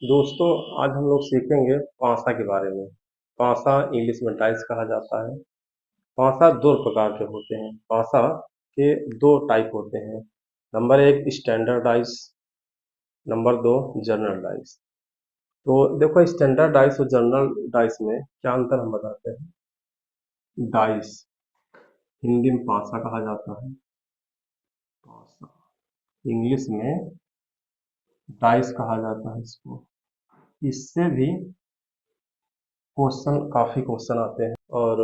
दोस्तों, आज हम लोग सीखेंगे पासा के बारे में। पासा इंग्लिश में डाइस कहा जाता है। पासा दो प्रकार के होते हैं। पासा के दो टाइप होते हैं। नंबर एक स्टैंडर्ड डाइस, नंबर दो जनरल डाइस। तो देखो, स्टैंडर्ड डाइस और जनरल डाइस में क्या अंतर हम बताते हैं। डाइस हिंदी में पासा कहा जाता है। पासा इंग्लिश में डाइस कहा जाता है इसको। इससे भी काफी क्वेश्चन आते हैं। और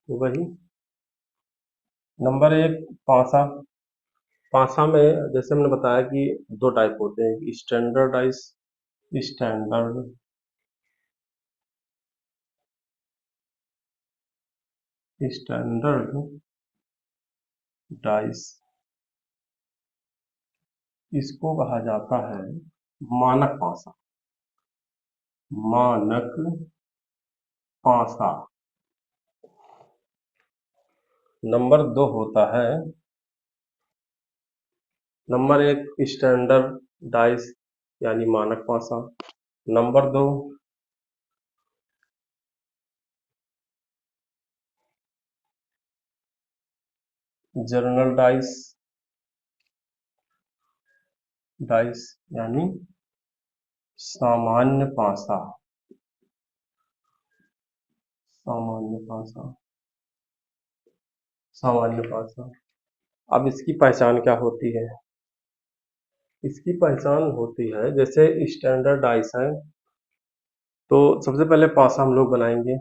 वही नंबर एक पासा। पासा में जैसे हमने बताया कि दो टाइप होते हैं, स्टैंडर्डाइज स्टैंडर्ड स्टैंडर्ड डाइस, इसको कहा जाता है मानक पासा। मानक पासा। नंबर दो होता है, नंबर एक स्टैंडर्ड डाइस यानी मानक पासा। नंबर दो जनरल डाइस डाइस यानी सामान्य पासा। सामान्य पासा। सामान्य पासा। अब इसकी पहचान क्या होती है। इसकी पहचान होती है, जैसे स्टैंडर्ड डाइस है तो सबसे पहले पासा हम लोग बनाएंगे।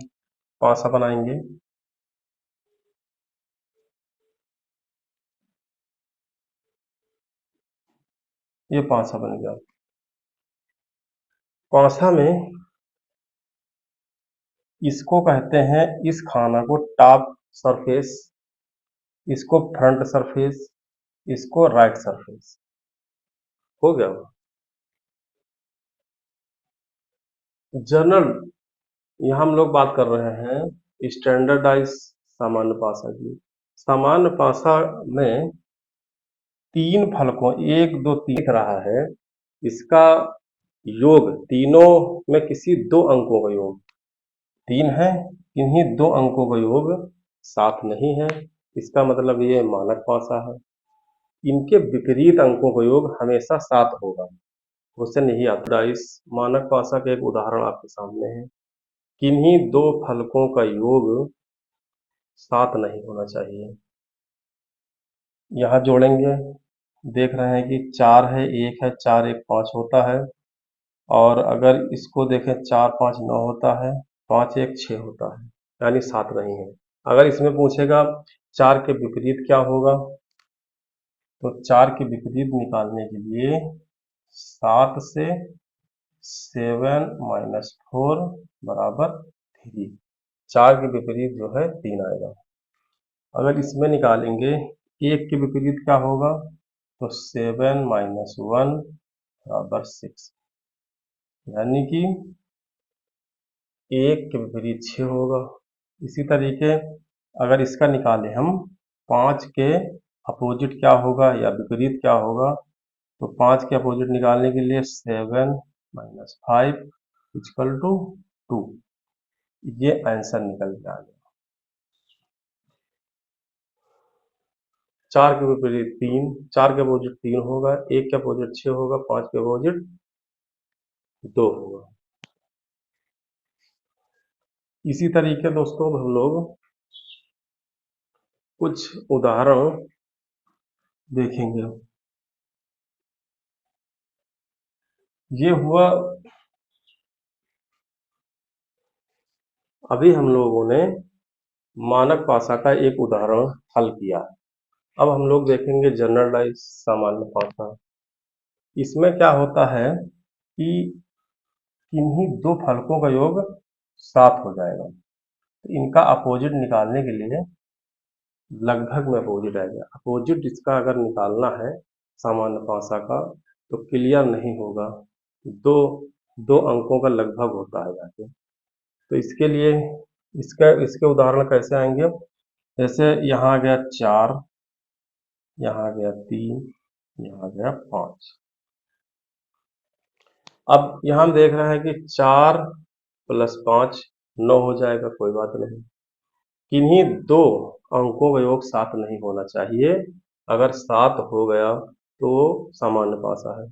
पासा बनाएंगे। ये पासा बन गया। पासा में इसको कहते हैं, इस खाना को टॉप सरफेस, इसको फ्रंट सरफेस, इसको राइट सरफेस। हो गया। जनरल, यहाँ हम लोग बात कर रहे हैं स्टैंडर्डाइज सामान्य पासा की। सामान्य पासा में तीन फलकों, एक दो तीन दिख रहा है, इसका योग तीनों में किसी दो अंकों का योग तीन है, किन्हीं दो अंकों का योग सात नहीं है, इसका मतलब ये मानक पासा है। इनके विपरीत अंकों का योग हमेशा सात होगा। क्वेश्चन यही आता है। इस मानक पासा का एक उदाहरण आपके सामने है। किन्हीं दो फलकों का योग सात नहीं होना चाहिए। यहाँ जोड़ेंगे, देख रहे हैं कि चार है, एक है, चार एक पाँच होता है। और अगर इसको देखें, चार पाँच नौ होता है, पाँच एक छः होता है, यानी सात नहीं है। अगर इसमें पूछेगा चार के विपरीत क्या होगा, तो चार के विपरीत निकालने के लिए सात से सेवन माइनस फोर बराबर थ्री। चार के विपरीत जो है तीन आएगा। अगर इसमें निकालेंगे एक के विपरीत क्या होगा, तो सेवन माइनस वन बराबर सिक्स, यानी कि एक के विपरीत छः होगा। इसी तरीके अगर इसका निकालें हम, पाँच के अपोजिट क्या होगा या विपरीत क्या होगा, तो पाँच के अपोजिट निकालने के लिए seven minus five equal to two. ये आंसर निकल के आ गया। चार के विपरीत तीन, चार के अपोजिट तीन होगा, एक के अपोजिट छः होगा, पाँच के अपोजिट दो होगा। इसी तरीके दोस्तों हम लोग कुछ उदाहरण देखेंगे। ये हुआ, अभी हम लोगों ने मानक पासा का एक उदाहरण हल किया। अब हम लोग देखेंगे जनरलाइज सामान्य पासा। इसमें क्या होता है कि किन्हीं दो फलकों का योग सात हो जाएगा, तो इनका अपोजिट निकालने के लिए लगभग में अपोजिट आएगा। अपोजिट इसका अगर निकालना है सामान्य पासा का, तो क्लियर नहीं होगा, दो दो अंकों का लगभग होता है जाके। तो इसके लिए इसके उदाहरण कैसे आएंगे, जैसे यहाँ आ गया चार, यहाँ आ गया तीन, यहाँ आ गया पाँच। अब यहाँ हम देख रहे हैं कि 4 + 5 9 हो जाएगा, कोई बात नहीं। किन्हीं दो अंकों का योग 7 नहीं होना चाहिए। अगर 7 हो गया तो सामान्य पासा है।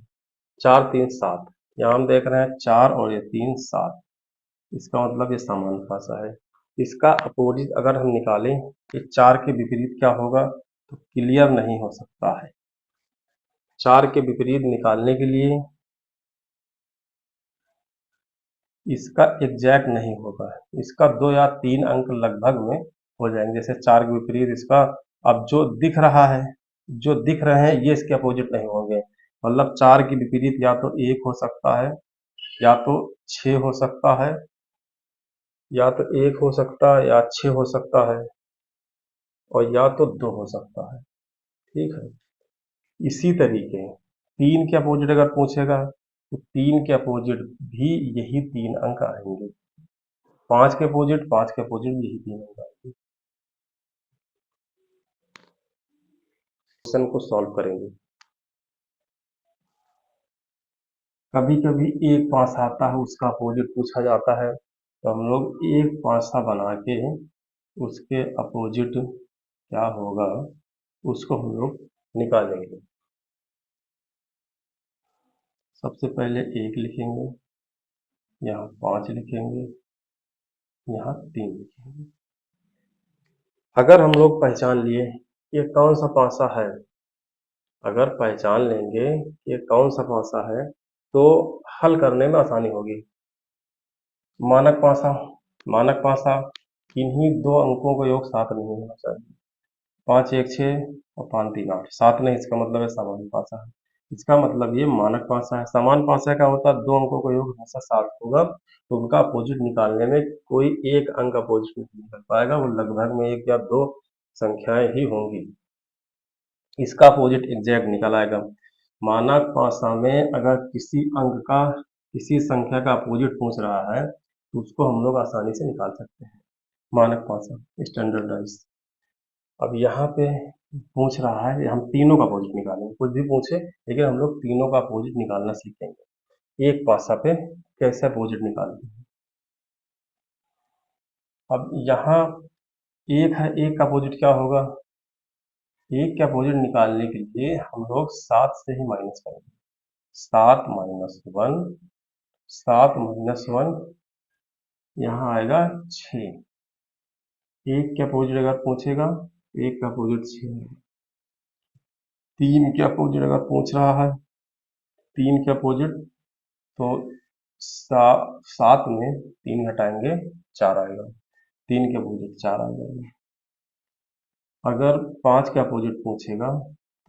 4 3 7, यहाँ हम देख रहे हैं 4 और ये 3 7, इसका मतलब ये सामान्य पासा है। इसका अपोजिट अगर हम निकालें कि 4 के विपरीत क्या होगा, तो क्लियर नहीं हो सकता है। 4 के विपरीत निकालने के लिए इसका एग्जैक्ट नहीं होगा, इसका 2 या 3 अंक लगभग में हो जाएंगे। जैसे 4 के विपरीत इसका, अब जो दिख रहा है, जो दिख रहे हैं ये इसके अपोजिट नहीं होंगे। मतलब 4 के विपरीत या तो 1 हो सकता है, या तो 6 हो सकता है, या तो 1 हो सकता है, या 6 हो सकता है, और या तो 2 हो सकता है। ठीक है। इसी तरीके 3 के अपोजिट अगर पूछेगा तो 3 के अपोजिट भी यही 3 अंक आएंगे। 5 के अपोजिट, 5 के अपोजिट यही 3 अंक आएंगे। क्वेश्चन को सॉल्व करेंगे। कभी कभी एक पासा आता है, उसका अपोजिट पूछा जाता है, तो हम लोग एक पासा बना के उसके अपोजिट क्या होगा उसको हम लोग निकालेंगे। सबसे पहले 1 लिखेंगे, यहाँ 5 लिखेंगे, यहाँ 3 लिखेंगे। अगर हम लोग पहचान लिए ये कौन सा पासा है, अगर पहचान लेंगे ये कौन सा पासा है, तो हल करने में आसानी होगी। मानक पासा, मानक पासा किन्हीं दो अंकों का योग 7 नहीं होना चाहिए। 5 1 6 और 5 3 8, 7 नहीं, इसका मतलब है सामान्य पासा है। इसका मतलब ये मानक पासा है। समान पासा क्या होता है, दो अंकों का योग हमेशा 7 होगा, तो उनका अपोजिट निकालने में कोई एक अंक अपोजिट नहीं निकल पाएगा, वो लगभग में 1 या 2 संख्याएं ही होंगी। इसका अपोजिट एग्जैक्ट निकल आएगा। मानक पासा में अगर किसी अंक का, किसी संख्या का अपोजिट पूछ रहा है, तो उसको हम लोग आसानी से निकाल सकते हैं। मानक पासा स्टैंडर्डाइज। अब यहाँ पे पूछ रहा है, हम तीनों का अपोजिट निकालेंगे, कुछ भी पूछे लेकिन हम लोग तीनों का अपोजिट निकालना सीखेंगे। एक पासा पे कैसे अपोजिट निकालते हैं। अब यहाँ एक है, एक का अपोजिट क्या होगा, एक के अपोजिट निकालने के लिए हम लोग 7 से ही माइनस करेंगे। 7 - 1, 7 - 1 यहाँ आएगा 6। एक के अपोजिट अगर पूछेगा, एक का अपोजिट 6 है। 3 के अपोजिट अगर पूछ रहा है, 3 के अपोजिट, तो 7 में 3 घटाएंगे 4 आएगा। 3 के अपोजिट 4 आ जाएगा। अगर 5 के अपोजिट पूछेगा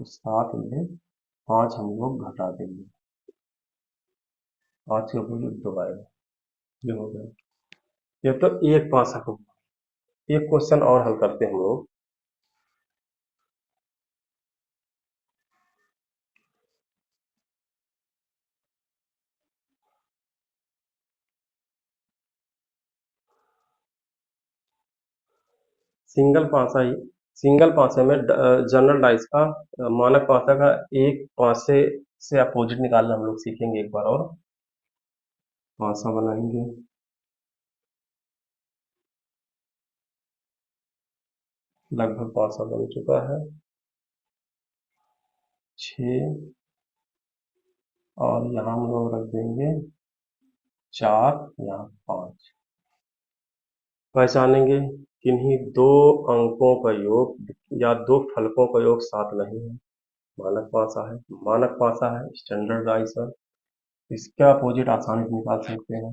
तो 7 में 5 हम लोग घटा देंगे, 5 के अपोजिट 2 आएगा। ये हो गया। ये तो एक पासा को। एक क्वेश्चन और हल करते हैं हम लोग। सिंगल पासा ही, सिंगल पासे में जनरल डाइस का मानक पासा का एक पासे से अपोजिट निकालना हम लोग सीखेंगे एक बार और। पासा बनाएंगे, लगभग पासा बन चुका है। 6 और यहाँ हम लोग रख देंगे 4, यहाँ 5। पहचानेंगे किन्हीं दो अंकों का योग या दो फलकों का योग 7 नहीं है। मानक पासा है, मानक पासा है स्टैंडर्ड डाइस है, इसका अपोजिट आसानी से निकाल सकते हैं।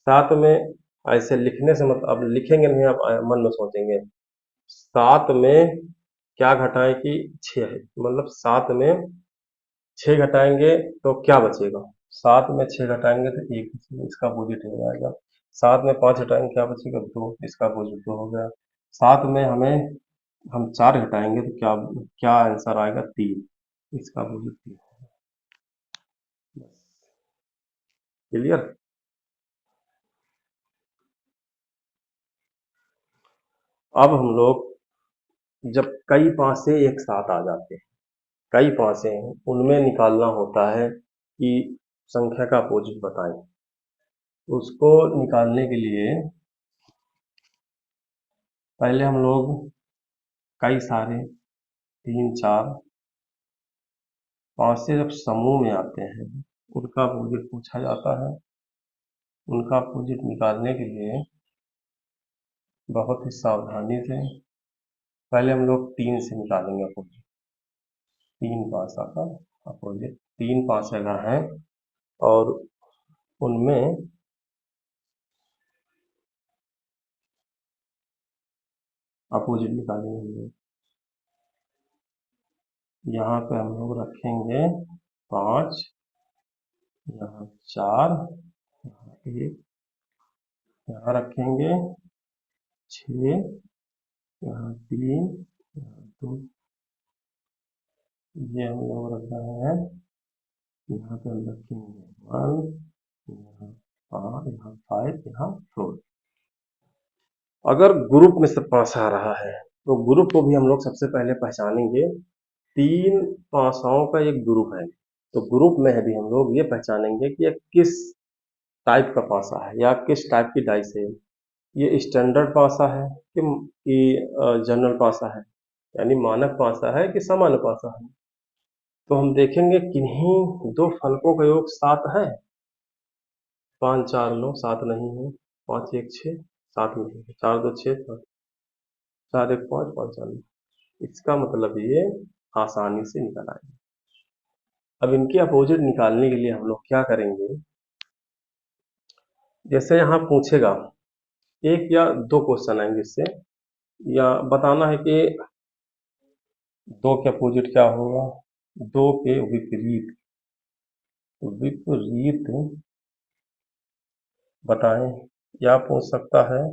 साथ में ऐसे लिखने से मतलब, अब लिखेंगे नहीं, आप मन में सोचेंगे 7 में क्या घटाएं कि 6 है, मतलब 7 में 6 घटाएंगे तो क्या बचेगा, 7 में 6 घटाएंगे तो 1 बचेगा, इसका अपोजिट हो जाएगा। 7 में 5 घटाएंगे क्या बचेगा, 2, इसका अपोजिट 2 हो गया। 7 में हम 4 घटाएंगे तो क्या क्या आंसर आएगा, 3, इसका अपोजिट 3। क्लियर। अब हम लोग जब कई पासे एक साथ आ जाते हैं, कई पासे हैं, उनमें निकालना होता है कि संख्या का अपोजिट बताएं। उसको निकालने के लिए पहले हम लोग कई सारे 3, 4, 5 से जब समूह में आते हैं उनका अपोजिट पूछा जाता है। उनका अपोजिट निकालने के लिए बहुत ही सावधानी से पहले हम लोग 3 से निकालेंगे अपोजिट। 3 पासा का अपोजिट, 3 पास अगर हैं और उनमें अपोजिट निकालेंगे हम लोग। यहाँ पे हम लोग रखेंगे 5, यहाँ 4, यहाँ 1, यहाँ रखेंगे 6, यहाँ 3, यहाँ 2, ये हम लोग रख रहे हैं। यहाँ पे हम रखेंगे 1, यहाँ 5, यहाँ 5, यहाँ 4। अगर ग्रुप में से 5 आ रहा है तो ग्रुप को भी हम लोग सबसे पहले पहचानेंगे। 3 पासाओं का एक ग्रुप है, तो ग्रुप में भी हम लोग ये पहचानेंगे कि ये किस टाइप का पासा है या किस टाइप की डाइस है। ये स्टैंडर्ड पासा है कि जनरल पासा है, यानी मानक पासा है कि सामान्य पासा है। तो हम देखेंगे किन्हीं दो फलकों का योग 7 है। 5, 4 लो, 7 नहीं है। 5, 1, 6, 7 नहीं है। 4, 2, 6, 7, 4, 1, 5, 5, 4 नहीं। इसका मतलब ये आसानी से निकल आएगा। अब इनके अपोजिट निकालने के लिए हम लोग क्या करेंगे, जैसे यहाँ पूछेगा 1 या 2 क्वेश्चन आएंगे इससे, या बताना है कि 2 के अपोजिट क्या होगा, 2 के विपरीत विपरीत बताएं, या पूछ सकता है।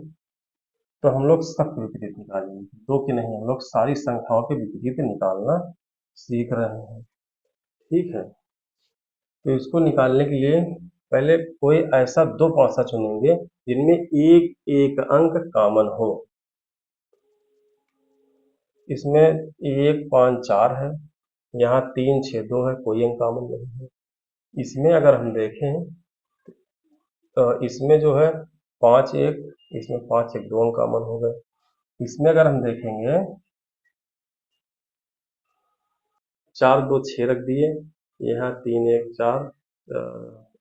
तो हम लोग सब विपरीत निकालेंगे, 2 के नहीं, हम लोग सारी संख्याओं के विपरीत निकालना सीख रहे हैं। ठीक है, तो इसको निकालने के लिए पहले कोई ऐसा 2 पासा चुनेंगे जिनमें एक एक अंक कॉमन हो। इसमें 1, 5, 4 है, यहाँ 3, 6, 2 है, कोई अंक कॉमन नहीं है। इसमें अगर हम देखें तो इसमें जो है 5, 1, इसमें 5, 1, 2 अंक कॉमन हो गए। इसमें अगर हम देखेंगे 4, 2, 6 रख दिए, यहाँ 3, 1, 4,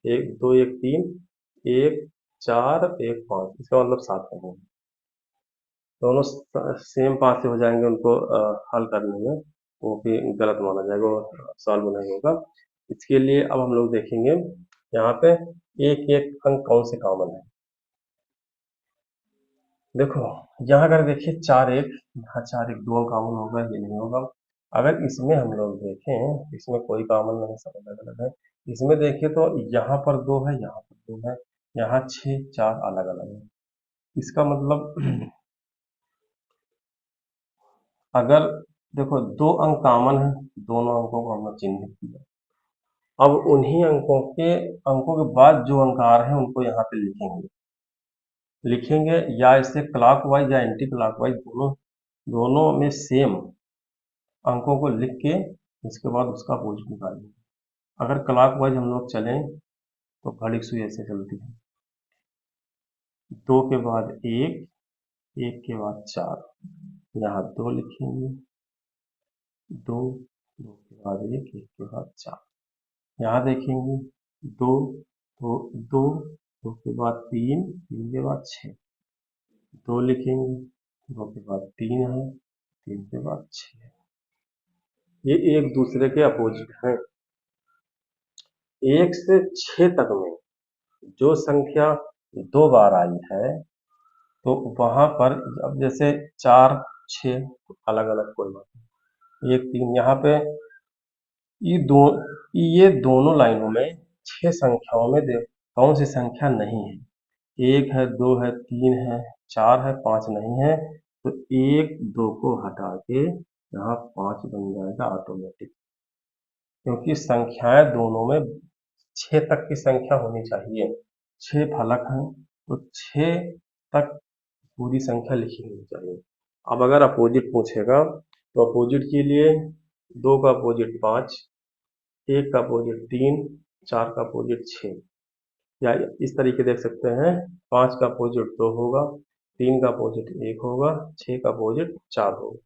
1, 2, 1, 3, 1, 4, 1, 5, इसका मतलब 7 नहीं है। दोनों सेम पाथ से हो जाएंगे, उनको हल करने में वो भी गलत माना जाएगा, वो सॉल्व नहीं होगा। इसके लिए अब हम लोग देखेंगे यहाँ पे एक एक अंक कौन से कॉमन है। देखो यहाँ अगर देखिए 4, 1, यहाँ 4, 1, 2 अंक कॉमन होगा, ये नहीं होगा। अगर इसमें हम लोग देखें, इसमें कोई कॉमन नहीं, सब अलग अलग है। इसमें देखिए तो यहाँ पर 2 है, यहाँ पर 2 है, यहाँ 6, 4 अलग अलग है। इसका मतलब अगर देखो 2 अंक कॉमन है, दोनों अंकों को हमने चिन्हित किया। अब उन्हीं अंकों के बाद जो अंक आ रहे हैं उनको यहाँ पे लिखेंगे या इसे क्लॉकवाइज या एंटी क्लॉकवाइज, दोनों में सेम अंकों को लिख के उसके बाद उसका अपोजिट निकालेंगे। अगर क्लॉकवाइज हम लोग चलें तो घड़ी की सुई ऐसे चलती है, 2 के बाद 1, 1 के बाद 4, यहाँ 2 लिखेंगे, 2, 2 के बाद 1, 1 के बाद 4, यहाँ देखेंगे 2, 2, 2, 2 के बाद 3, 3 के बाद 6, 2 लिखेंगे, 2 के बाद 3 है, 3 के बाद 6 है। ये एक दूसरे के अपोजिट हैं। 1 से 6 तक में जो संख्या 2 बार आई है तो वहां पर अब जैसे 4, 6 अलग अलग कोई बात नहीं, 1, 3, यहाँ पे ये दोनों लाइनों में 6 संख्याओं में कौन सी संख्या नहीं है, 1 है, 2 है, 3 है, 4 है, 5 नहीं है। तो 1, 2 को हटा के यहाँ 5 बन जाएगा ऑटोमेटिक, क्योंकि संख्याएं दोनों में 6 तक की संख्या होनी चाहिए। 6 फलक हैं तो 6 तक पूरी संख्या लिखी होनी चाहिए। अब अगर अपोजिट पूछेगा तो अपोजिट के लिए 2 का अपोजिट 5, 1 का अपोजिट 3, 4 का अपोजिट 6, या इस तरीके देख सकते हैं, 5 का अपोजिट 2 होगा, 3 का अपोजिट 1 होगा, 6 का अपोजिट 4 होगा।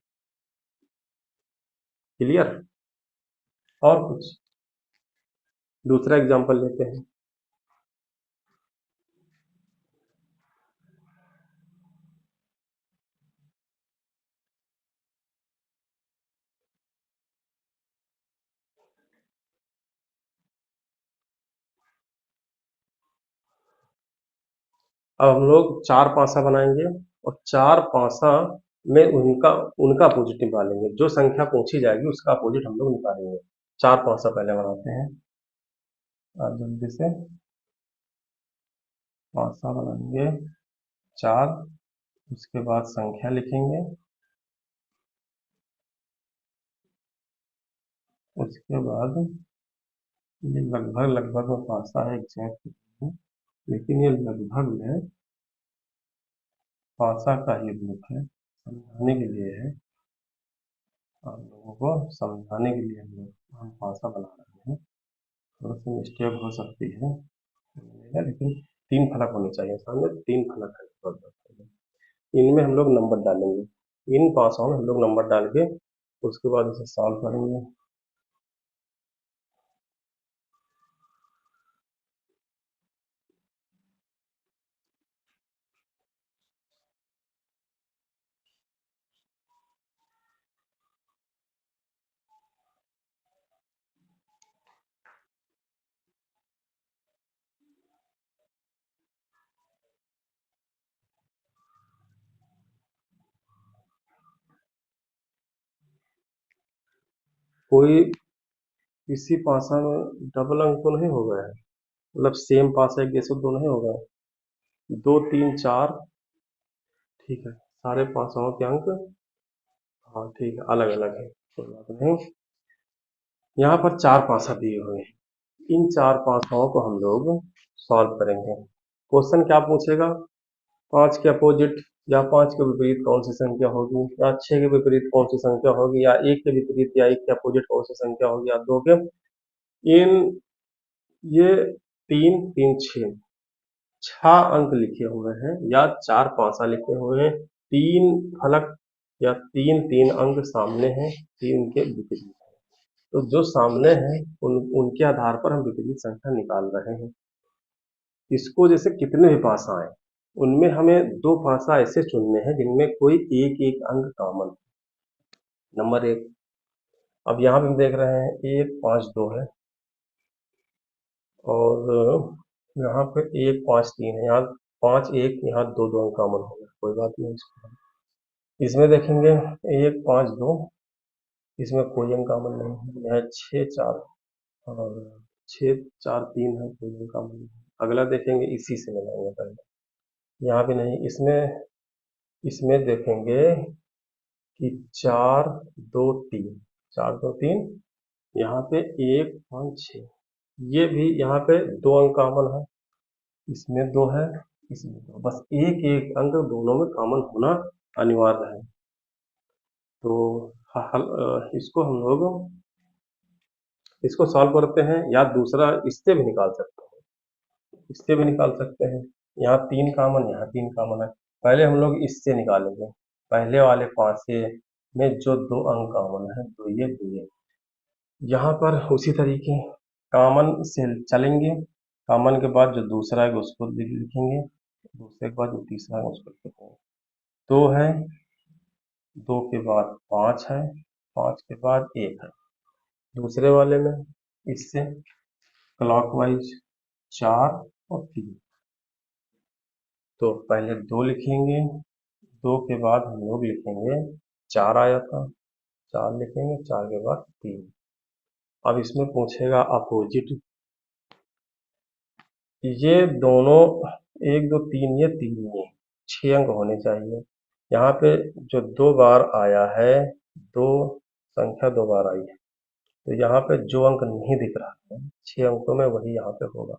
क्लियर? और कुछ दूसरा एग्जांपल लेते हैं। अब हम लोग 4 पासा बनाएंगे और 4 पासा में उनका उनका अपोजिट निकालेंगे। जो संख्या पूछी जाएगी उसका अपोजिट हम लोग निकालेंगे। 4 पासा पहले बनाते हैं। आप जल्दी से पासा बनाएंगे 4, उसके बाद संख्या लिखेंगे, उसके बाद ये लगभग लगभग में पासा है, एग्जैक्ट नहीं है, लेकिन ये लगभग में पासा का ही रूप है। समझाने के लिए है, आप लोगों को समझाने के लिए हम पासा बना रहे हैं। थोड़ा सी मिस्टेक हो सकती है, लेकिन 3 फलक होने चाहिए सामने, 3 फलक है। इनमें हम लोग नंबर डालेंगे, इन पासाओं में हम लोग नंबर डाल के उसके बाद इसे सॉल्व करेंगे। कोई किसी पासा में डबल अंक तो नहीं हो गया है, मतलब सेम पासा एक जैसे दो नहीं हो गया, 2 3 4, ठीक है, सारे पासाओं के अंक, हाँ ठीक है, अलग अलग है, कोई बात नहीं। यहाँ पर 4 पासा दिए हुए हैं, इन 4 पासाओं को हम लोग सॉल्व करेंगे। क्वेश्चन क्या पूछेगा, 5 के अपोजिट या 5 के विपरीत कौन सी संख्या होगी, या 6 के विपरीत कौन सी संख्या होगी, या 1 के विपरीत या 1 के अपोजिट कौन सी संख्या होगी, या 2 के। इन ये 3 3 6, 6 अंक लिखे हुए हैं या 4 पासा लिखे हुए हैं, 3 फलक या 3 3 अंक सामने हैं, 3 के विपरीत हैं। तो जो सामने हैं उनके आधार पर हम विपरीत संख्या निकाल रहे हैं। इसको जैसे कितने भी पासा आए, उनमें हमें 2 पासा ऐसे चुनने हैं जिनमें कोई एक एक अंक कॉमन। नंबर 1, अब यहाँ पे हम देख रहे हैं 1 5 2 है, और यहाँ पे 1 5 3 है, यहाँ 5 1, यहाँ 2 2 अंक कॉमन हो गए, कोई बात नहीं। इसमें देखेंगे 1 5 2, इसमें कोई अंक कॉमन नहीं है, यहाँ 6 4 और 6 4 3 है, कोई अंक कॉमन नहीं है। अगला देखेंगे, इसी से मिलाएंगे पहले, यहाँ भी नहीं। इसमें इसमें देखेंगे कि 4 2 3, 4 2 3, यहाँ पे 1 5 6, ये भी यहाँ पे 2 अंक कॉमन है, इसमें 2 है, इसमें 2, बस एक एक अंक दोनों में कॉमन होना अनिवार्य है। तो इसको हम लोग इसको सॉल्व करते हैं, या दूसरा इससे भी निकाल सकते हैं, इससे भी निकाल सकते हैं। यहाँ 3 कॉमन, यहाँ 3 कॉमन है, पहले हम लोग इससे निकालेंगे, पहले वाले पासे में जो 2 अंक कॉमन है, तो ये यहाँ पर उसी तरीके कॉमन से चलेंगे, कॉमन के बाद जो दूसरा है उसको लिखेंगे, दूसरे के बाद जो तीसरा है उसको लिखेंगे। 2 है, 2 के बाद 5 है, 5 के बाद 1 है। दूसरे वाले में इससे क्लॉकवाइज 4 और 3, तो पहले 2 लिखेंगे, 2 के बाद हम लोग लिखेंगे 4 आया था, 4 लिखेंगे, 4 के बाद 3। अब इसमें पूछेगा अपोजिट, ये दोनों 1 2 3, ये 3 ये 6 अंक होने चाहिए। यहाँ पे जो 2 बार आया है, 2 संख्या 2 बार आई है, तो यहाँ पे जो अंक नहीं दिख रहा है 6 अंकों में, वही यहाँ पे होगा।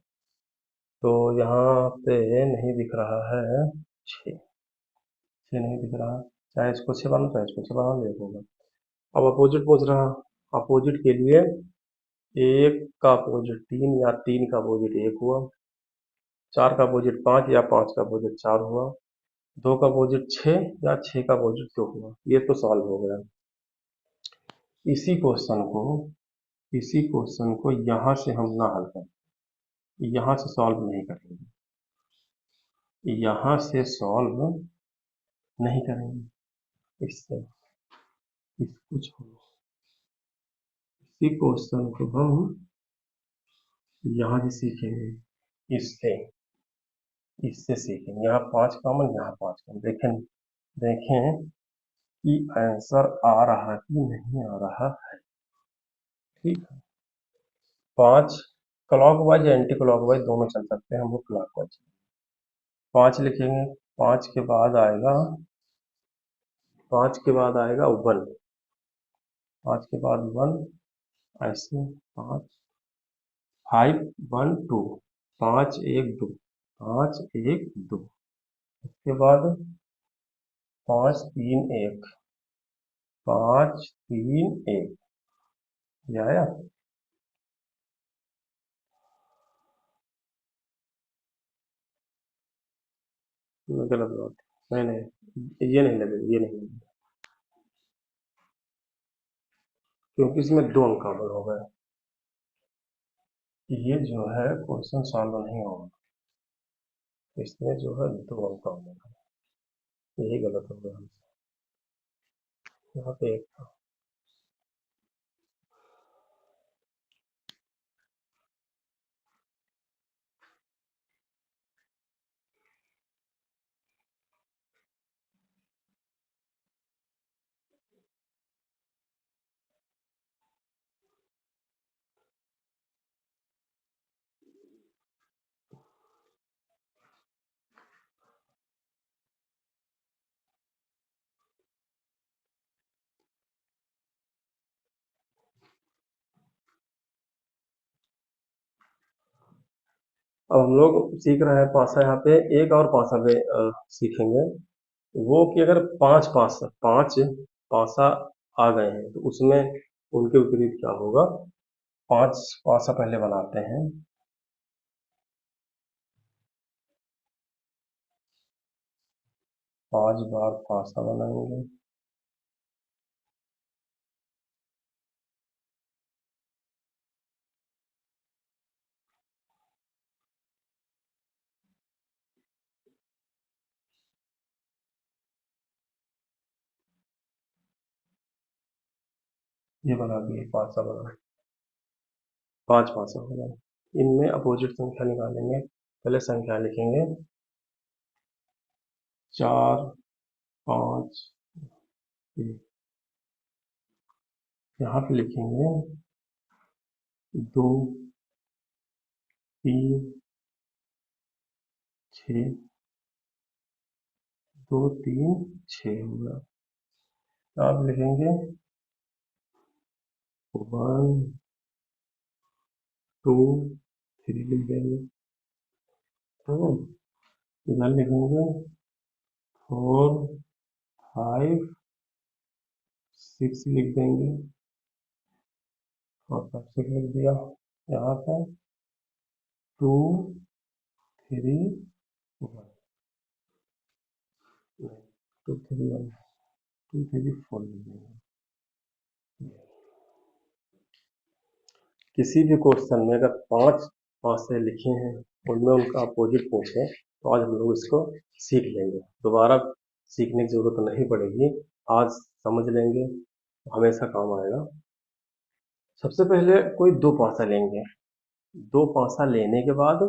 तो यहाँ पे नहीं दिख रहा है 6, 6 नहीं दिख रहा, चाहे इसको 6 बनाओ चाहे इसको 6 बनाओ, ये होगा। अब अपोजिट पूछ रहा, अपोजिट के लिए 1 का अपोजिट 3 या 3 का अपोजिट 1 हुआ, 4 का अपोजिट 5 या 5 का अपोजिट 4 हुआ, 2 का अपोजिट 6 या 6 का अपोजिट 2 हुआ। ये तो सॉल्व हो गया। इसी क्वेश्चन को यहाँ से हम ना हल करें, यहाँ से सॉल्व नहीं करेंगे, यहाँ से सॉल्व नहीं करेंगे। इससे इसको छोड़ो, इसी क्वेश्चन को हम यहाँ से सीखेंगे, इससे इससे सीखेंगे। यहाँ 5 कॉमन, यहाँ 5 कॉमन। देखें देखें कि आंसर आ रहा कि नहीं आ रहा है। ठीक है, 5 क्लॉकवाइज या एंटी क्लॉकवाइज दोनों चल सकते हैं, हम लोग क्लॉकवाइज 5 लिखेंगे। 5 के बाद आएगा 1, 5 के बाद 1, ऐसे 5 5 1 2, 5 1 2, 5 1 2। उसके बाद 5 3 1, 5 3 1। ये आया। गलत बात, नहीं नहीं, ये नहीं लगेगा, ये नहीं लगेगा, क्योंकि इसमें 2 अंक कॉमन हो गए। ये जो है क्वेश्चन सॉल्व नहीं होगा, इसमें जो है 2 अंक कॉमन है, यही गलत हो गया। यहाँ पे 1 था। अब हम लोग सीख रहे हैं पासा। यहाँ पे एक और पासा पे सीखेंगे, वो कि अगर 5 पासा आ गए हैं तो उसमें उनके विपरीत क्या होगा। 5 पासा पहले बनाते हैं। 5 बार पासा बनाएंगे, ये बना दिए पासा बना, 5 पासा हो गया। इनमें अपोजिट संख्या निकालेंगे। पहले संख्या लिखेंगे 4 5 1। यहाँ पे लिखेंगे 2 3 6, 2 3 6 होगा। आप लिखेंगे 1 2 3 लिख देंगे। तो इधर लिखेंगे 4 5 6 लिख देंगे, और सब 6 लिख दिया। यहाँ पर 2 3 1, 2 3 1, 2 3 4 लिख देंगे। किसी भी क्वेश्चन में अगर 5 पासे लिखे हैं, उनमें उनका अपोजिट पूछे, तो आज हम लोग इसको सीख लेंगे। दोबारा सीखने की जरूरत नहीं पड़ेगी, आज समझ लेंगे, हमेशा काम आएगा। सबसे पहले कोई 2 पासा लेंगे। 2 पासा लेने के बाद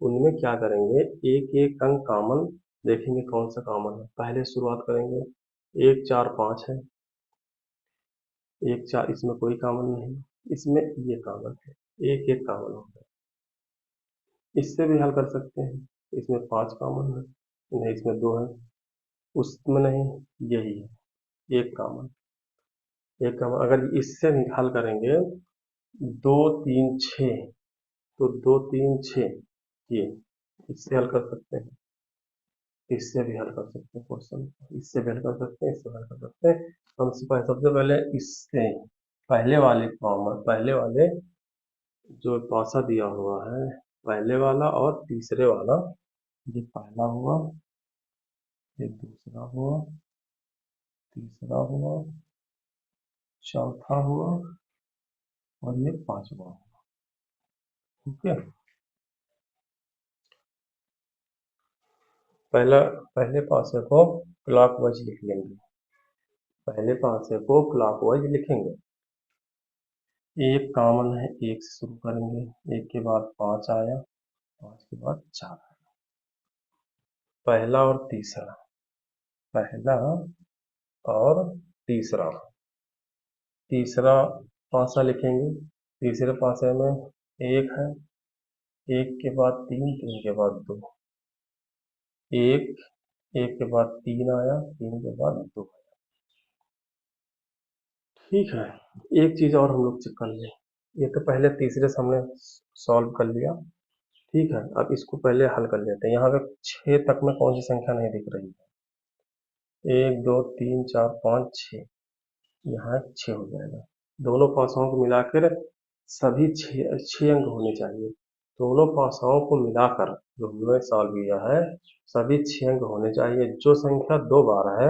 उनमें क्या करेंगे, एक एक अंक कॉमन देखेंगे कौन सा कॉमन है। पहले शुरुआत करेंगे, 1 4 5 है, 1 4, इसमें कोई कॉमन नहीं, इसमें ये कॉमन है, एक एक कॉमन हो गया। इससे भी हल कर सकते हैं, इसमें 5 कॉमन है, नहीं इसमें 2 है, उसमें नहीं, यही है एक कॉमन। अगर इससे भी हल करेंगे 2 3 6, तो 2 3 6 ये, इससे हल कर सकते हैं, इससे भी हल कर सकते हैं क्वेश्चन, इससे भी हल कर सकते हैं, इससे हल कर सकते हैं। हम सबसे पहले इससे पहले वाले जो पासा दिया हुआ है, पहले वाला और तीसरे वाला, ये पहला हुआ, ये दूसरा हुआ, तीसरा हुआ, चौथा हुआ और ये पांचवा हुआ। ठीक है, पहले पासे को क्लॉकवाइज लिख लेंगे। पहले पासे को क्लॉकवाइज लिखेंगे। एक कॉमन है, एक से शुरू करेंगे। एक के बाद 5 आया, 5 के बाद 4 आया। पहला और तीसरा, पहला और तीसरा। तीसरा पासा लिखेंगे। तीसरे पासे में एक है, एक के बाद 3, 3 के बाद 2। एक, एक के बाद 3 आया, 3 के बाद 2। ठीक है, एक चीज और हम लोग चेक कर लें। ये तो पहले तीसरे से हमने सॉल्व कर लिया। ठीक है, अब इसको पहले हल कर लेते हैं। यहाँ पे 6 तक में कौन सी संख्या नहीं दिख रही है? 1 2 3 4 5 6, यहाँ 6 हो जाएगा। दोनों पासाओं को मिलाकर सभी 6 अंक होने चाहिए। दोनों पासाओं को मिलाकर जो हमने सॉल्व किया है, सभी 6 अंक होने चाहिए। जो संख्या 2 बार है,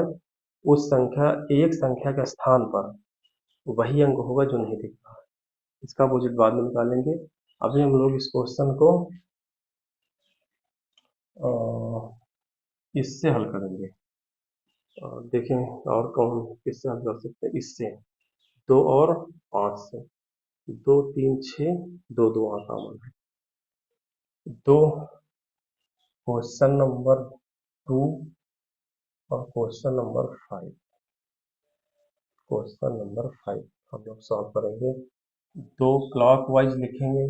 उस संख्या एक संख्या के स्थान पर वही अंक होगा जो नहीं दिख रहा है। इसका अपोजिट बाद में निकालेंगे। अभी हम लोग इस क्वेश्चन को इससे हल करेंगे। देखें और कौन किससे हल कर सकते हैं। इससे 2 और 5 से। 2 3 6, 2 2 कॉमन है। 2 क्वेश्चन नंबर 2 और क्वेश्चन नंबर 5। क्वेश्चन नंबर 5 हम लोग सॉल्व करेंगे। 2 क्लॉकवाइज लिखेंगे।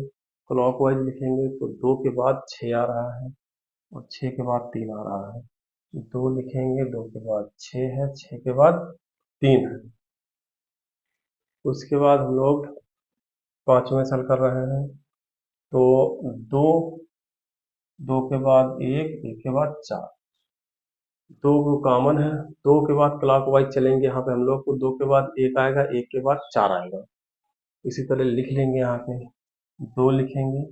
क्लॉकवाइज लिखेंगे तो 2 के बाद 6 आ रहा है और 6 के बाद 3 आ रहा है। 2 लिखेंगे, 2 के बाद 6 है, 6 के बाद 3 है। उसके बाद हम लोग पांचवें सल कर रहे हैं। तो 2, 2 के बाद 1, 1 के बाद 4। 2 को कॉमन है, 2 के बाद क्लॉकवाइज चलेंगे। यहाँ पे हम लोग को 2 के बाद 1 आएगा, 1 के बाद 4 आएगा। इसी तरह लिख लेंगे। यहाँ पे 2 लिखेंगे,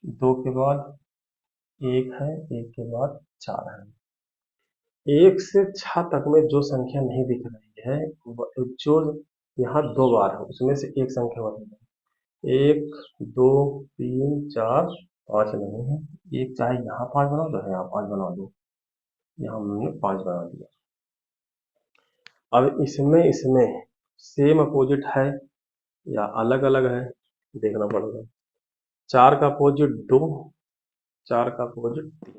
2 के बाद 1 है, 1 के बाद 4 है। 1 से 6 तक में जो संख्या नहीं दिख रही है, जो यहाँ 2 बार है, उसमें से एक संख्या बनेगी। 1 2 3 4 5 नहीं है। एक चाहे यहाँ 5 बना दो, यहाँ 5 बना दो। यहाँ हमने 5 बना दिया। अब इसमें इसमें सेम अपोजिट है या अलग अलग है, देखना पड़ेगा। 4 का अपोजिट 2, 4 का अपोजिट 3,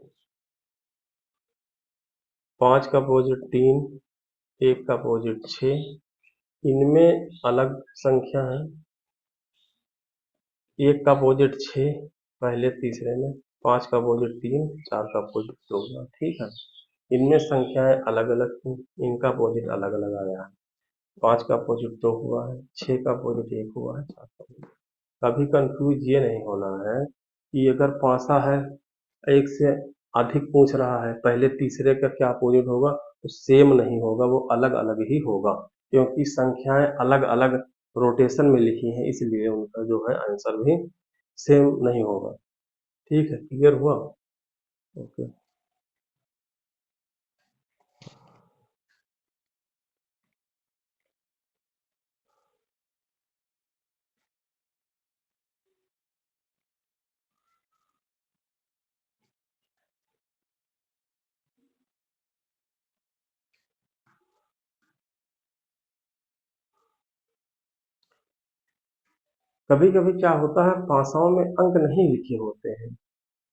5 का अपोजिट 3, 1 का अपोजिट 6। इनमें अलग संख्या है। 1 का अपोजिट 6 पहले तीसरे में, 5 का अपोजिट 3, 4 का अपोजिट 2। ठीक है, इनमें संख्याएं अलग अलग थी, इनका अपोजिट अलग अलग आया है। 5 का अपोजिट 2 हुआ है, 6 का अपोजिट 1 हुआ है, 4 का अपोजिट। कभी कंफ्यूज ये नहीं होना है कि अगर पासा है, एक से अधिक पूछ रहा है, पहले तीसरे का क्या अपोजिट होगा, तो सेम नहीं होगा, वो अलग अलग ही होगा। क्योंकि संख्याएं अलग अलग रोटेशन में लिखी हैं, इसलिए उनका जो है आंसर भी सेम नहीं होगा। ठीक है, क्लियर हुआ? ओके। कभी कभी क्या होता है, भाषाओं में अंक नहीं लिखे होते हैं,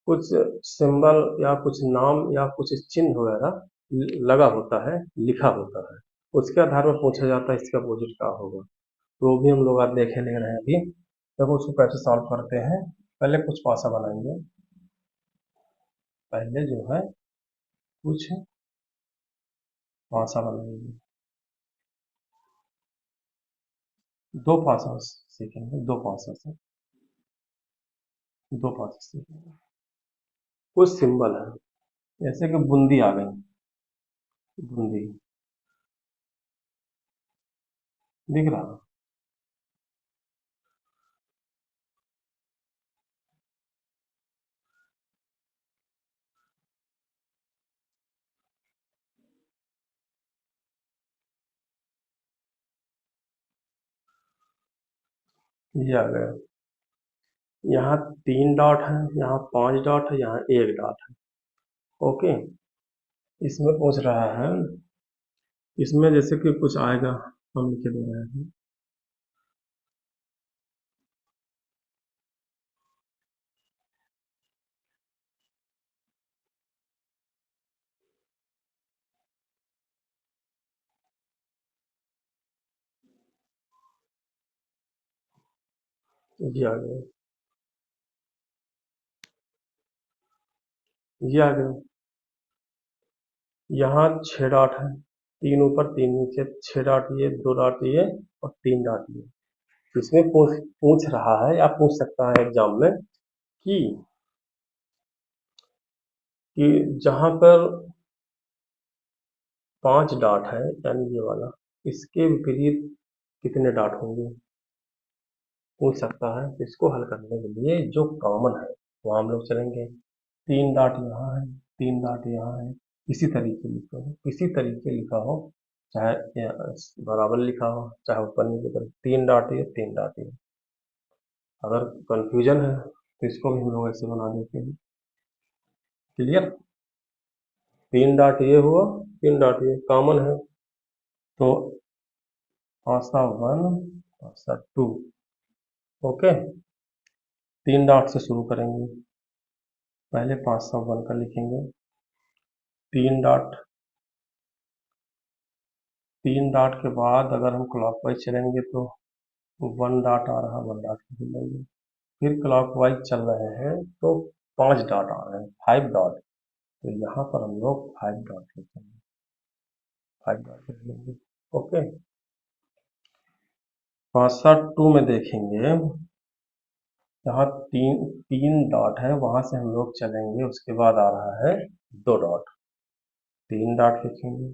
कुछ सिंबल या कुछ नाम या कुछ चिन्ह वगैरह लगा होता है, लिखा होता है। उसके आधार पर पूछा जाता है इसका अपोजिट क्या होगा। तो वो भी हम लोग आज देखे ले रहे हैं अभी। देखो उसको कैसे सॉल्व करते हैं। पहले कुछ पासा बनाएंगे। पहले जो है कुछ पासा बनाएंगे। दो पासा सीखेंगे, दो पासा से, दो पासा सीखेंगे। कुछ सिंबल है, जैसे कि बूंदी आ गई। बूंदी दिख रहा, ये आ गया। यहाँ 3 डॉट है, यहाँ 5 डॉट है, यहाँ 1 डॉट है। ओके। इसमें पूछ रहा है, इसमें जैसे कि कुछ आएगा, हम लिख दे रहे हैं। ये आ गया। ये आ गया। यहाँ 6 डॉट है, 3 ऊपर 3 नीचे, 6 डॉट ये, 2 डॉट ये और 3 डॉट ये। इसमें पूछ पूछ रहा है या पूछ सकता है एग्जाम में कि जहां पर 5 डॉट है, यानी ये वाला, इसके विपरीत कितने डॉट होंगे, पूछ सकता है। तो इसको हल करने के लिए जो कॉमन है वहां हम लोग चलेंगे। 3 डॉट यहाँ है, 3 डॉट यहाँ है, इसी तरीके लिखा हो, इसी तरीके लिखा हो, चाहे बराबर लिखा हो, चाहे ऊपर नीचे कर, 3 डॉट ये, 3 डॉट ये। अगर कंफ्यूजन है तो इसको भी हम लोग ऐसे बना देते हैं। क्लियर। 3 डॉट ये हुआ, 3 डॉट ये कॉमन है, तो पासा 1, पासा 2। ओके। 3 डॉट से शुरू करेंगे, पहले पासा 1 का लिखेंगे। 3 डॉट, 3 डॉट के बाद अगर हम क्लॉकवाइज चलेंगे तो 1 डॉट आ रहा, 1 डॉट लिख लेंगे। फिर क्लॉकवाइज चल रहे हैं तो 5 डॉट आ रहे हैं, 5 डॉट। तो यहाँ पर हम लोग 5 डॉट लिखेंगे, 5 डॉट लिख लेंगे। ओके। पासा 2 में देखेंगे, जहाँ तीन तीन डॉट है वहां से हम लोग चलेंगे, उसके बाद आ रहा है 2 डॉट। 3 डॉट लिखेंगे,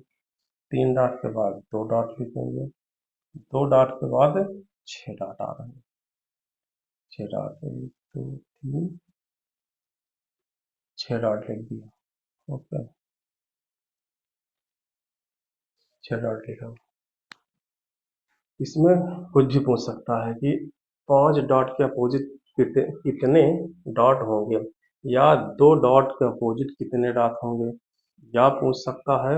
3 डॉट के बाद 2 डॉट लिखेंगे, 2 डॉट के बाद 6 डॉट आ रहे हैं, 6 डॉट, 1 2 3, 6 डॉट लिख दिया। ओके। 6 डॉट लिखा। इसमें कुछ भी पूछ सकता है कि 5 डॉट के अपोजिट कितने डॉट होंगे, या 2 डॉट के अपोजिट कितने डॉट होंगे, या पूछ सकता है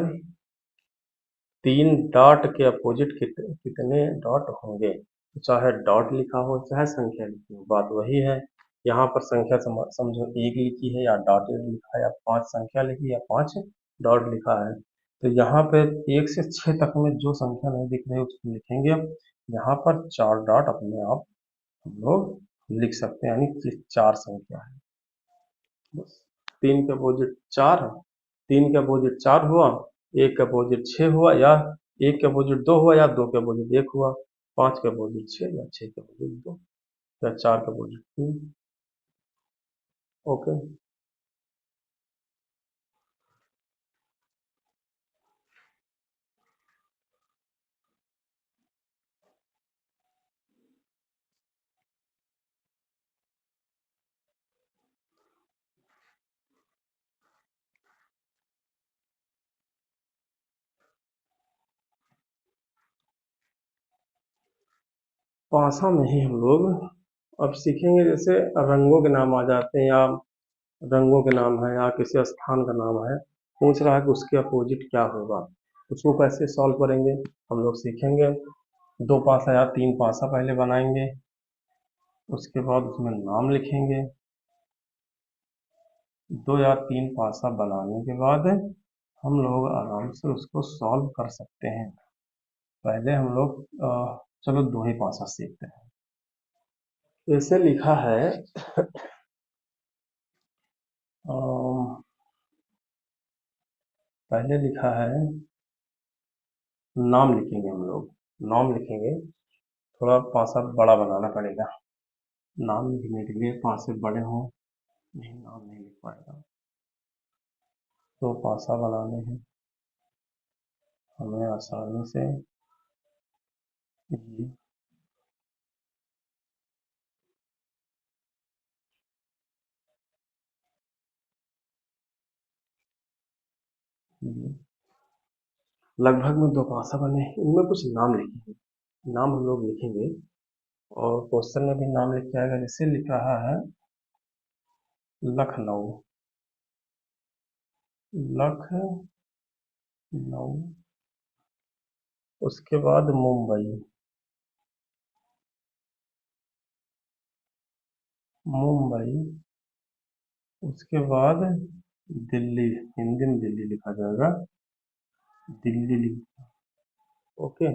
3 डॉट के अपोजिट कितने डॉट होंगे। तो चाहे डॉट लिखा हो चाहे संख्या लिखी हो, बात वही है। यहाँ पर संख्या समझो 1 लिखी है, या डॉट लिखा है, या 5 संख्या लिखी, या 5 डॉट लिखा है। तो यहाँ पे 1 से 6 तक में जो संख्या नहीं दिख रही उसको लिखेंगे। यहाँ पर 4 डॉट अपने आप हम लोग लिख सकते हैं, यानी कि 4 संख्या है बस। 3 के अपोजिट 4, 3 के अपोजिट 4 हुआ, 1 के अपोजिट 6 हुआ, या 1 के अपोजिट 2 हुआ, या 2 के अपोजिट 1 हुआ, 5 के अपोजिट 6, या 6 के अपोजिट 2, या 4 के अपोजिट 3। ओके। पासा में ही हम लोग अब सीखेंगे, जैसे रंगों के नाम आ जाते हैं, या रंगों के नाम है, या किसी स्थान का नाम है, पूछ रहा है कि उसके अपोजिट क्या होगा, उसको कैसे सॉल्व करेंगे हम लोग सीखेंगे। 2 पासा या 3 पासा पहले बनाएंगे, उसके बाद उसमें नाम लिखेंगे। 2 या 3 पासा बनाने के बाद हम लोग आराम से उसको सॉल्व कर सकते हैं। पहले हम लोग चलो 2 ही पासा सीखते हैं। जैसे लिखा है, पहले लिखा है, नाम लिखेंगे हम लोग, नाम लिखेंगे। थोड़ा पासा बड़ा बनाना पड़ेगा, नाम लिखने के लिए पासे बड़े हों, नहीं नाम नहीं लिख पाएगा। तो पासा बनाने हैं हमें आसानी से। ये ये लगभग में 2 पासा बने, इनमें कुछ नाम लिखेंगे, नाम हम लोग लिखेंगे। और क्वेश्चन में भी नाम लिख के आएगा, जैसे लिख रहा है लखनऊ, लखनऊ, उसके बाद मुंबई, मुंबई, उसके बाद दिल्ली, हिंदी में दिल्ली लिखा जाएगा, दिल्ली लिख, ओके,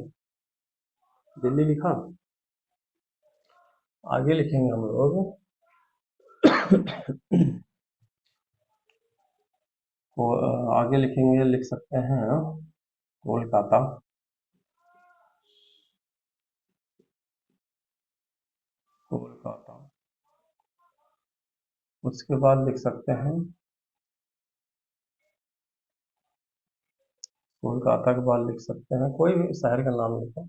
दिल्ली लिखा। आगे लिखेंगे हम लोग आगे लिखेंगे, लिख सकते हैं कोलकाता, कोलकाता, उसके बाद लिख सकते हैं, कोलकाता के बाद लिख सकते हैं कोई भी शहर का नाम लिखो,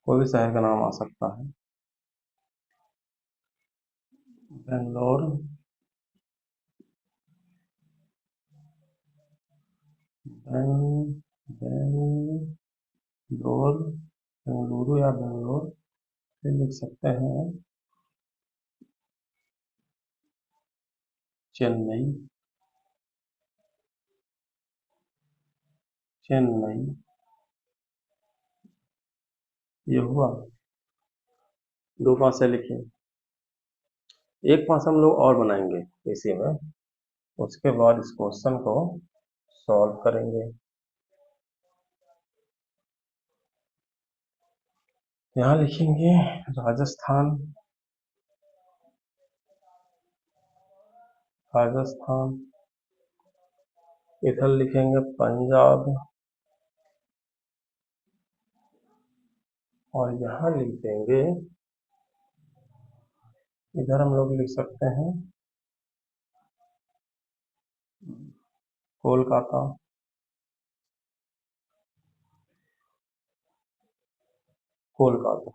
कोई भी शहर का नाम आ सकता है, बेंगलोर, बेंगलोर, बेंगलुरु या बेंगलोर, फिर लिख सकते हैं चेन्नई, चेन्नई, ये हुआ, दो भाषा लिखे, एक भाषा हम लोग और बनाएंगे इसी में, उसके बाद इस क्वेश्चन को सॉल्व करेंगे। यहाँ लिखेंगे राजस्थान, राजस्थान, इधर लिखेंगे पंजाब, और यहाँ लिख देंगे, इधर हम लोग लिख सकते हैं कोलकाता, कोलकाता,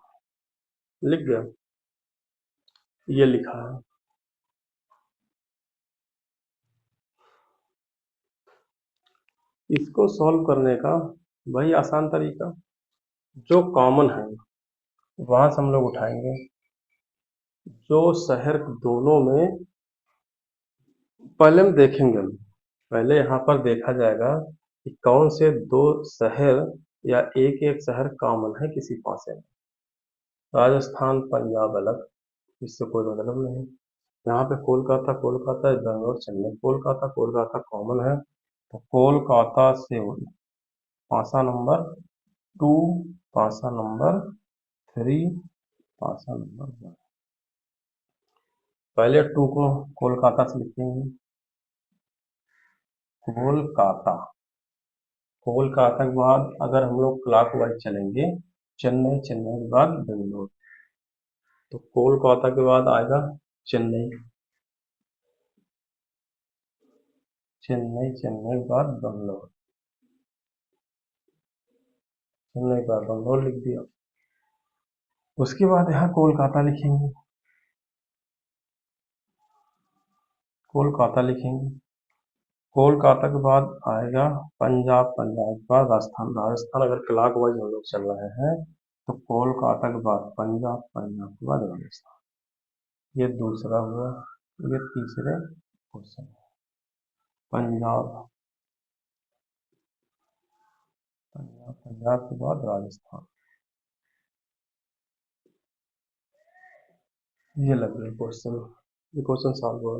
लिख गया, ये लिखा है। इसको सॉल्व करने का वही आसान तरीका, जो कॉमन है वहां से हम लोग उठाएंगे, जो शहर दोनों में, पहले हम देखेंगे, पहले यहाँ पर देखा जाएगा कि कौन से दो शहर या एक एक शहर कॉमन है किसी भाषा में। राजस्थान पंजाब अलग, इससे कोई मतलब नहीं। यहाँ पे कोलकाता, कोलकाता, बेंगलोर, चेन्नई, कोलकाता, कोलकाता कॉमन है, तो कोलकाता से भाषा नंबर 2, भाषा नंबर 3, भाषा नंबर 1। पहले 2 को कोलकाता से लिखेंगे, कोलकाता, कोलकाता के बाद अगर हम लोग क्लॉकवाइज चलेंगे, चेन्नई, चेन्नई के बाद बेंगलोर, तो कोलकाता के बाद आएगा चेन्नई, चेन्नई, चेन्नई के बाद बेंगलोर, चेन्नई के बाद बेंगलोर लिख दिया। उसके बाद यहाँ कोलकाता लिखेंगे, कोलकाता लिखेंगे, कोलकाता के बाद आएगा पंजाब, पंजाब के बाद राजस्थान, राजस्थान अगर क्लॉकवाइज हम लोग चल रहे हैं तो कोलकाता के बाद पंजाब, पंजाब के बाद राजस्थान, ये दूसरा हुआ। ये तीसरे क्वेश्चन, पंजाब, पंजाब, पंजाब के बाद राजस्थान, ये लग रहा है क्वेश्चन, ये क्वेश्चन सॉल्व हुआ।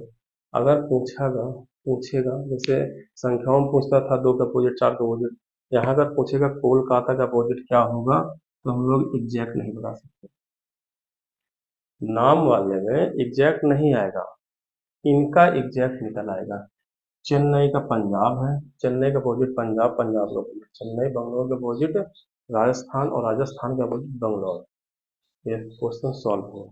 अगर पूछेगा, पूछेगा जैसे संख्याओं में पूछता था 2 का अपोजिट, 4 का अपोजिट, यहाँ अगर पूछेगा कोलकाता का अपोजिट क्या होगा, तो हम लोग एग्जैक्ट नहीं बता सकते, नाम वाले में एग्जैक्ट नहीं आएगा, इनका एग्जैक्ट निकल आएगा। चेन्नई का पंजाब है, चेन्नई का अपोजिट पंजाब, पंजाब का अपोजिट चेन्नई, बेंगलोर का अपोजिट राजस्थान, और राजस्थान का अपोजिट बेंगलोर। ये क्वेश्चन सॉल्व हुआ।